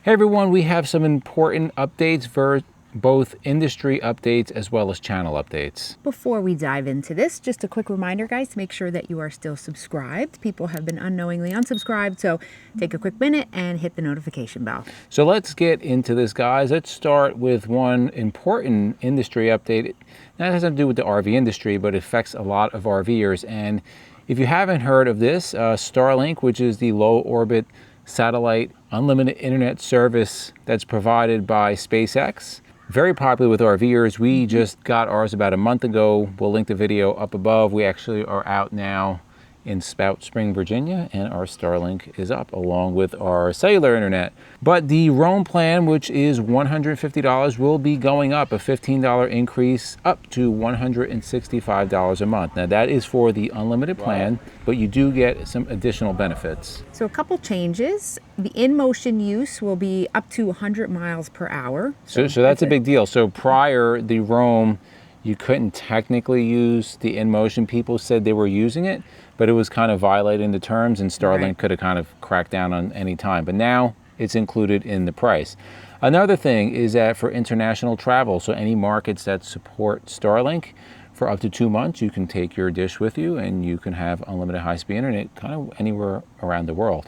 Hey everyone, we have some important updates for both industry updates as well as channel updates. Before we dive into this, just a quick reminder, guys, to make sure that you are still subscribed. People have been unknowingly unsubscribed, so take a quick minute and hit the notification bell. So let's get into this, guys. Let's start with one important industry update. That has nothing to do with the RV industry, but it affects a lot of RVers. And if you haven't heard of this, Starlink, which is the low orbit satellite unlimited internet service that's provided by SpaceX, very popular with RVers. We just got ours about a month ago. We'll link the video up above. We actually are out now in Spout Spring, Virginia, and our Starlink is up along with our cellular internet. But the Roam plan, which is $150, will be going up, a $15 increase up to $165 a month. Now that is for the unlimited plan, but you do get some additional benefits. So a couple changes. The in-motion use will be up to 100 miles per hour. So that's a big deal. So prior, the Roam, you couldn't technically use the in-motion. People said they were using it, but it was kind of violating the terms, and Starlink could have kind of cracked down on any time. But now it's included in the price. Another thing is that for international travel, so any markets that support Starlink, for up to 2 months, you can take your dish with you and you can have unlimited high-speed internet kind of anywhere around the world.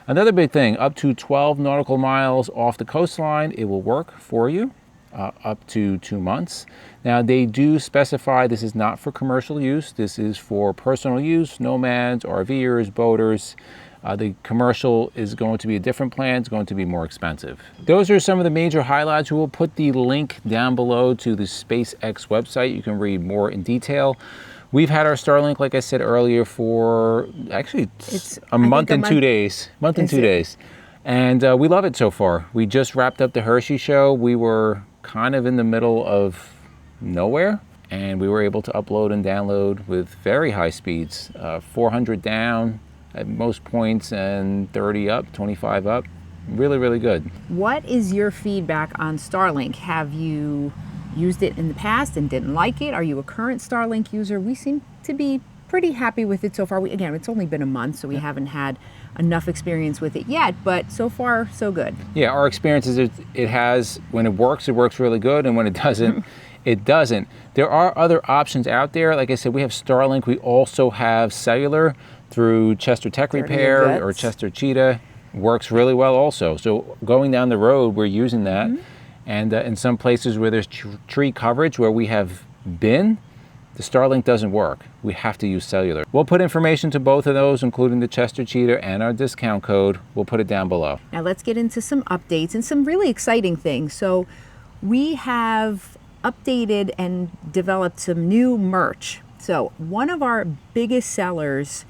Another big thing, up to 12 nautical miles off the coastline, it will work for you. Up to 2 months. Now they do specify this is not for commercial use. This is for personal use, nomads, RVers, boaters. The commercial is going to be a different plan. It's going to be more expensive. Those are some of the major highlights. We will put the link down below to the SpaceX website. You can read more in detail. We've had our Starlink, like I said earlier, for actually it's a month and 2 days. Month and 2 days. And we love it so far. We just wrapped up the Hershey show. We were kind of in the middle of nowhere, and we were able to upload and download with very high speeds, 400 down at most points and 30 up, 25 up. Really, really good. What is your feedback on Starlink? Have you used it in the past and didn't like it? Are you a current Starlink user? We seem to be pretty happy with it so far. Again, it's only been a month, so we haven't had enough experience with it yet, but so far so good. Yeah, our experience is it has, when it works really good, and when it doesn't, it doesn't. There are other options out there. Like I said, we have Starlink. We also have cellular through Chester Tech Repair or Chester Cheetah. Works really well also. So going down the road, we're using that. And in some places where there's tree coverage where we have been, the Starlink doesn't work. We have to use cellular. We'll put information to both of those, including the Chester Cheetah and our discount code. We'll put it down below. Now let's get into some updates and some really exciting things. So we have updated and developed some new merch. So one of our biggest sellers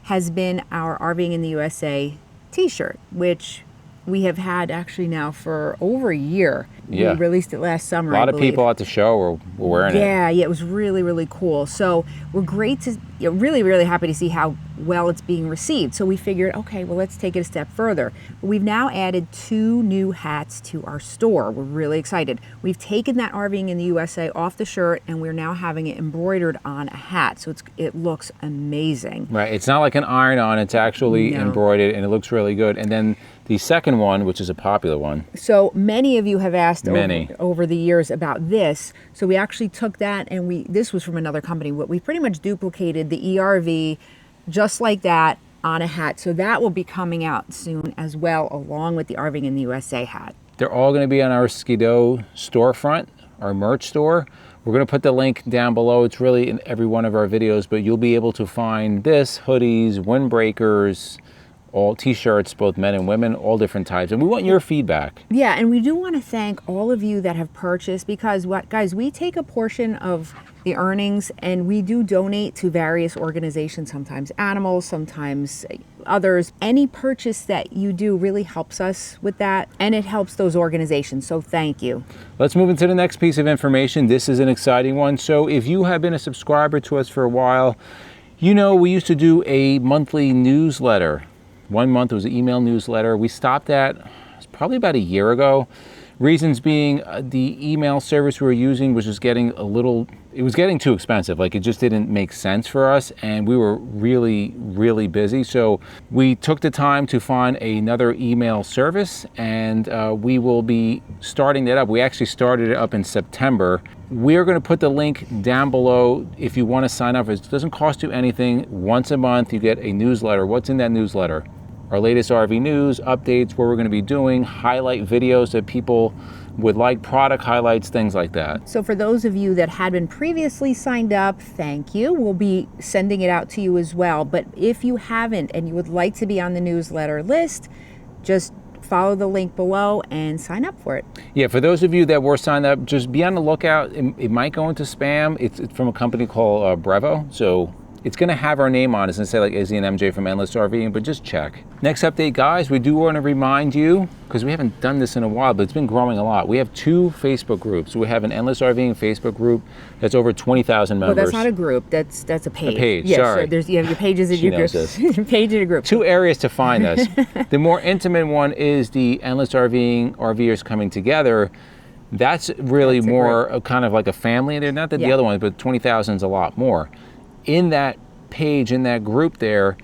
has been our RVing in the USA t-shirt, which we have had actually now for over a year. Yeah. We released it last summer. A lot of people at the show were wearing it. Yeah, it was really, really cool. So we're really, really happy to see how well it's being received. So we figured, okay, well, let's take it a step further. We've now added 2 new hats to our store. We're really excited. We've taken that RVing in the USA off the shirt, and we're now having it embroidered on a hat. So it looks amazing. Right, it's not like an iron-on. It's actually embroidered, and it looks really good. And then the second one, which is a popular one. So many of you have asked over the years about this. So we actually took that, and this was from another company, but we pretty much duplicated the ERV just like that on a hat. So that will be coming out soon as well, along with the RVing in the USA hat. They're all going to be on our Skidoo storefront, our merch store. We're going to put the link down below. It's really in every one of our videos, but you'll be able to find this, hoodies, windbreakers, all t-shirts, both men and women, all different types. And we want your feedback. Yeah, and we do want to thank all of you that have purchased, because guys, we take a portion of the earnings and we do donate to various organizations, sometimes animals, sometimes others. Any purchase that you do really helps us with that, and it helps those organizations, so thank you. Let's move into the next piece of information. This is an exciting one. So if you have been a subscriber to us for a while, you know we used to do a monthly newsletter. 1 month it was an email newsletter. We stopped that probably about a year ago. Reasons being the email service we were using was just getting it was getting too expensive. Like, it just didn't make sense for us, and we were really busy. So we took the time to find another email service, and we will be starting that up. We actually started it up in September. We're going to put the link down below if you want to sign up. It doesn't cost you anything. Once a month you get a newsletter. What's in that newsletter? Our latest RV news, updates, what we're going to be doing, highlight videos that people would like, product highlights, things like that. So for those of you that had been previously signed up, thank you. We'll be sending it out to you as well. But if you haven't and you would like to be on the newsletter list, just follow the link below and sign up for it. Yeah, for those of you that were signed up, just be on the lookout. It might go into spam. It's from a company called Brevo. So it's going to have our name on it. It's going to say like Izzy and MJ from Endless RVing, but just check. Next update, guys, we do want to remind you, because we haven't done this in a while, but it's been growing a lot. We have 2 Facebook groups. We have an Endless RVing Facebook group that's over 20,000 members. Well, that's not a group. That's a page. A page, yes, sorry. So you have your pages in your group. Page in a group. 2 areas to find us. The more intimate one is the Endless RVing RVers coming together. That's really more kind of like a family in there. Not that the other one, but 20,000 is a lot more. In that page, in that group there,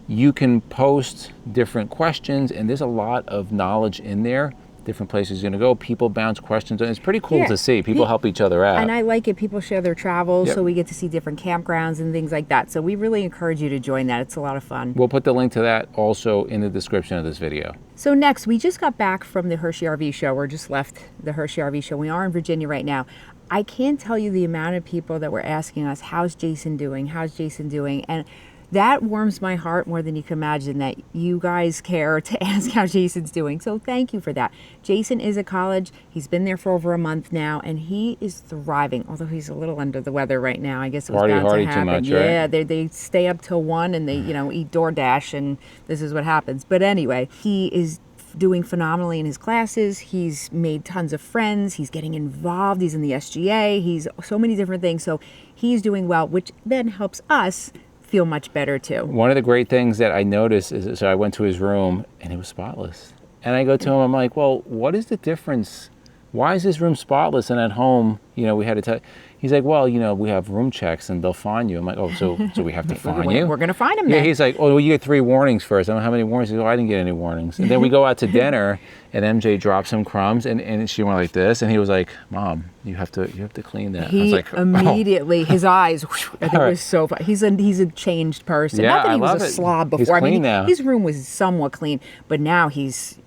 you can post different questions, and there's a lot of knowledge in there. Different places you're going to go. People bounce questions, and it's pretty cool to see. People help each other out. And I like it. People share their travels, so we get to see different campgrounds and things like that. So we really encourage you to join that. It's a lot of fun. We'll put the link to that also in the description of this video. So next, we just got back from the Hershey RV show. We're just left the Hershey RV show. We are in Virginia right now. I can't tell you the amount of people that were asking us, how's Jason doing? How's Jason doing? And that warms my heart more than you can imagine, that you guys care to ask how Jason's doing. So thank you for that. Jason is at college. He's been there for over a month now, and he is thriving, although he's a little under the weather right now. I guess it was bound to happen. Too much, yeah, right? they stay up till 1 and they eat DoorDash, and this is what happens. But anyway, he is doing phenomenally in his classes. He's made tons of friends. He's getting involved. He's in the SGA. He's so many different things. So he's doing well, which then helps us feel much better too. One of the great things that I noticed is, so I went to his room and it was spotless. And I go to him, I'm like, well, what is the difference? Why is this room spotless and at home, we had to tell? He's like, well, we have room checks and they'll fine you. I'm like, oh, so we have to fine you? We're going to fine him Yeah, then. he's like, oh, well, you get 3 warnings first. I don't know how many warnings. He goes, oh, I didn't get any warnings. And then we go out to dinner and MJ dropped some crumbs and she went like this. And he was like, Mom, you have to clean that. He I was like, immediately, his eyes, it was so fun. He's a changed person. Yeah, Not that he I was love a it. slob He's before. clean now. His room was somewhat clean, but now he is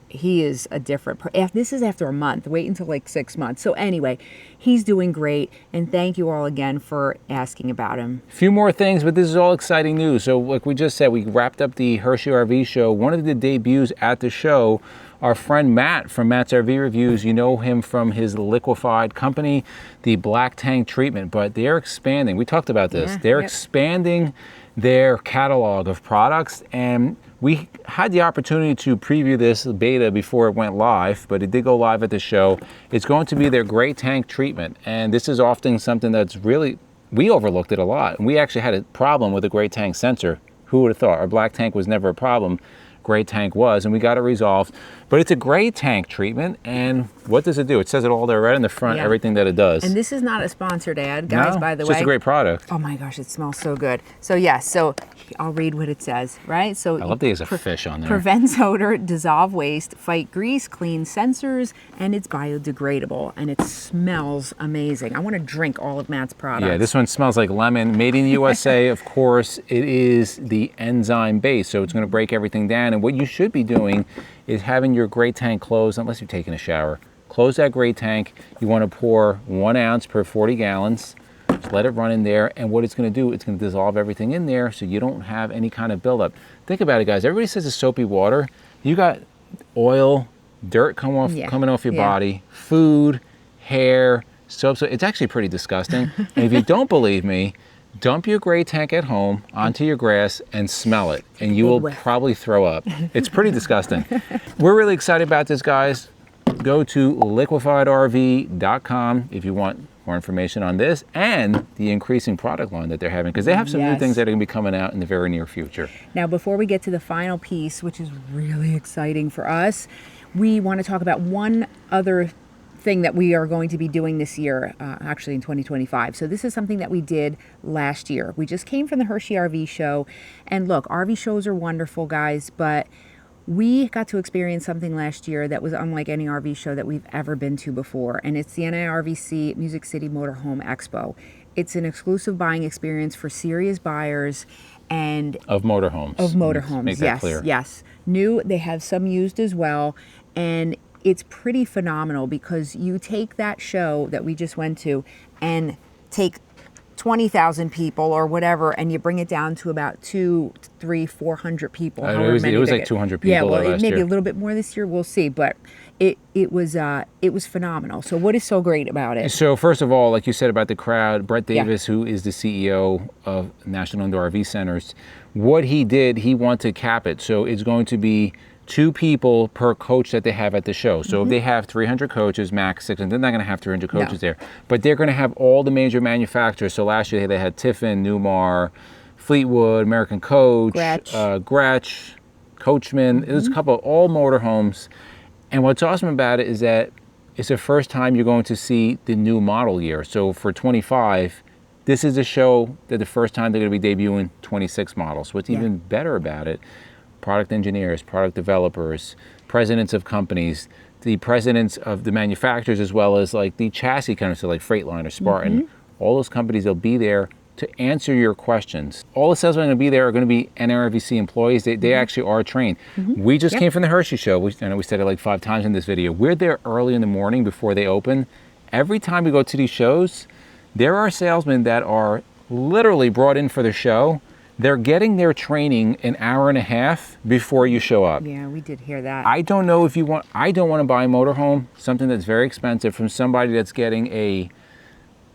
a different person. This is after a month. Wait until like 6 months. So anyway, he's doing great. And thank you all again for asking about him. A few more things, but this is all exciting news. So like we just said, we wrapped up the Hershey RV show. One of the debuts at the show, our friend Matt from Matt's RV Reviews, you know him from his Liquified company, the black tank treatment, but they're expanding. We talked about this. They're expanding their catalog of products, and we had the opportunity to preview this beta before it went live, but it did go live at the show. It's going to be their gray tank treatment, and this is often something that's really, we overlooked it a lot. And we actually had a problem with a gray tank sensor. Who would have thought? Our black tank was never a problem. Gray tank was, and we got it resolved. But it's a gray tank treatment, and what does it do? It says it all there right in the front, everything that it does. And this is not a sponsored ad, guys, by the way. It's just a great product. Oh my gosh, it smells so good. So yes, so I'll read what it says, right? So I love that there's a fish on there. Prevents odor, dissolve waste, fight grease, clean sensors, and it's biodegradable, and it smells amazing. I want to drink all of Matt's products. Yeah, this one smells like lemon. Made in the USA, of course. It is the enzyme base, so it's going to break everything down. And what you should be doing is having your gray tank closed, unless you're taking a shower. Close that gray tank. You want to pour 1 ounce per 40 gallons. Just let it run in there, and what it's going to do, it's going to dissolve everything in there so you don't have any kind of buildup. Think about it, guys. Everybody says it's soapy water. You got oil, dirt coming off your body, food, hair, soap. So it's actually pretty disgusting. And if you don't believe me, dump your gray tank at home onto your grass and smell it, and you will probably throw up. It's pretty disgusting. We're really excited about this, guys. Go to liquifiedrv.com if you want more information on this and the increasing product line that they're having, because they have some new things that are going to be coming out in the very near future. Now, before we get to the final piece, which is really exciting for us, we want to talk about one other thing that we are going to be doing this year, actually in 2025. So this is something that we did last year. We just came from the Hershey RV show. And look, RV shows are wonderful, guys, but we got to experience something last year that was unlike any RV show that we've ever been to before. And it's the NIRVC Music City Motorhome Expo. It's an exclusive buying experience for serious buyers and of motorhomes. Of motorhomes, Make that clear. Yes. New, they have some used as well. And it's pretty phenomenal because you take that show that we just went to and take 20,000 people or whatever, and you bring it down to about 200, 300, 400 people. It was like 200 people. Yeah, well, last maybe year. a little bit more this year. We'll see, but it was phenomenal. So what is so great about it? So first of all, like you said about the crowd, Brett Davis, who is the CEO of National Indoor RV Centers, what he did, he wanted to cap it. So it's going to be 2 people per coach that they have at the show. So if they have 300 coaches, max 6, and they're not going to have 300 coaches there, but they're going to have all the major manufacturers. So last year they had Tiffin, Newmar, Fleetwood, American Coach, Gretsch, Coachman. It was a couple of all motorhomes. And what's awesome about it is that it's the first time you're going to see the new model year. So for 25, this is a show that the first time they're going to be debuting 26 models. What's even better about it, product engineers, product developers, presidents of companies, the presidents of the manufacturers, as well as like the chassis companies, so like Freightliner, Spartan, all those companies, they'll be there to answer your questions. All the salesmen are going to be there are going to be NRVC employees. They actually are trained. We just came from the Hershey show. I know we said it like 5 times in this video. We're there early in the morning before they open. Every time we go to these shows, there are salesmen that are literally brought in for the show. They're getting their training an hour and a half before you show up. Yeah, we did hear that. I don't know if you want, I don't want to buy a motorhome, something that's very expensive, from somebody that's getting a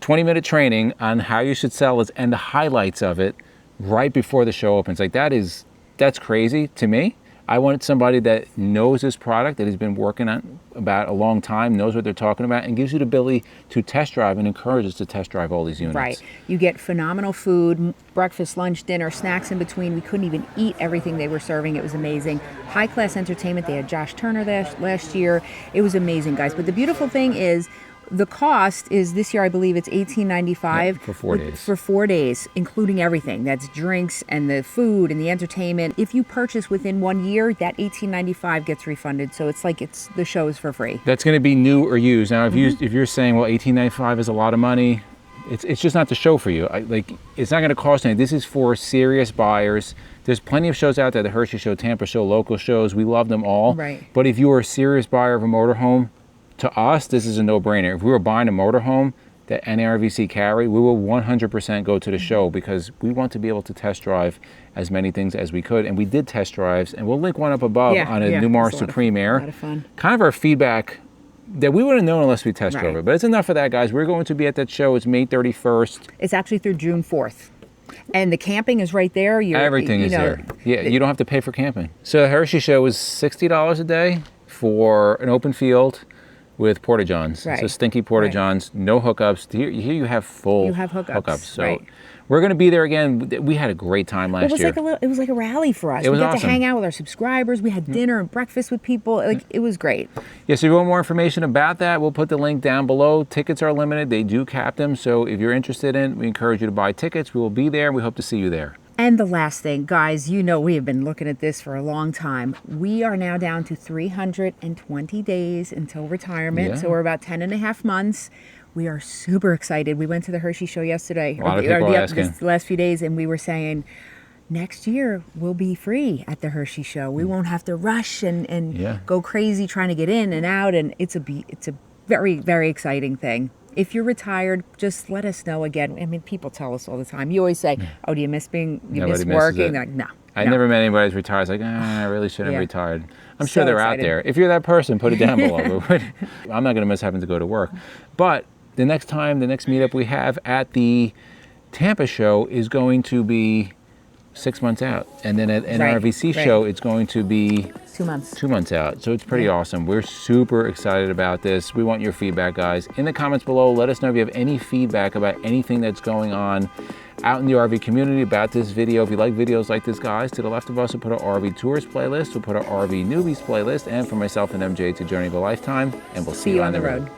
20-minute training on how you should sell it and the highlights of it right before the show opens. Like that's crazy to me. I want somebody that knows this product, that has been working on about a long time, knows what they're talking about, and gives you the ability to test drive and encourages to test drive all these units. Right. You get phenomenal food, breakfast, lunch, dinner, snacks in between. We couldn't even eat everything they were serving. It was amazing. High-class entertainment. They had Josh Turner there last year. It was amazing, guys. But the beautiful thing is, the cost is this year, I believe it's $18.95 for 4 days. For 4 days, including everything. That's drinks and the food and the entertainment. If you purchase within 1 year, that $18.95 gets refunded. So it's like the show is for free. That's going to be new or used. Now, if you're saying, well, $18.95 is a lot of money, it's just not the show for you. It's not going to cost anything. This is for serious buyers. There's plenty of shows out there: the Hershey Show, Tampa Show, local shows. We love them all. Right. But if you are a serious buyer of a motorhome, to us, this is a no-brainer. If we were buying a motorhome that NRVC carry, we will 100% go to the show because we want to be able to test drive as many things as we could. And we did test drives, and we'll link one up above on a Newmar Supreme Air. A lot of fun. Kind of our feedback that we wouldn't have known unless we test drove it. But it's enough of that, guys. We're going to be at that show. It's May 31st. It's actually through June 4th. And the camping is right there. Everything is there. Yeah, you don't have to pay for camping. So the Hershey Show is $60 a day for an open field with porta-johns. Right. So stinky porta-johns, no hookups. Here you have full hookups. So we're going to be there again. We had a great time last year. It was like a rally for us. We got to hang out with our subscribers. We had dinner and breakfast with people. It was great. Yeah, so if you want more information about that, we'll put the link down below. Tickets are limited. They do cap them. So if you're interested in it, we encourage you to buy tickets. We will be there. We hope to see you there. And the last thing, guys, we have been looking at this for a long time. We are now down to 320 days until retirement. Yeah. So we're about 10 and a half months. We are super excited. We went to the Hershey Show yesterday. A lot of people asking. The last few days, and we were saying, next year we'll be free at the Hershey Show. We won't have to rush and go crazy trying to get in and out. And it's a very, very exciting thing. If you're retired, just let us know again. I mean, people tell us all the time. You always say, "Oh, do you miss working?" They're like, no. I never met anybody who's retired. It's like, I really shouldn't have retired. I'm sure they're out there. If you're that person, put it down below. I'm not going to miss having to go to work. But the next meetup we have at the Tampa show is going to be 6 months out. And then at NRVC show, it's going to be 2 months. 2 months out. So it's pretty awesome. We're super excited about this. We want your feedback, guys. In the comments below, let us know if you have any feedback about anything that's going on out in the RV community about this video. If you like videos like this, guys, to the left of us, we'll put our RV Tours playlist. We'll put our RV Newbies playlist. And for myself and MJ, it's a journey of a lifetime. And we'll see you on the road.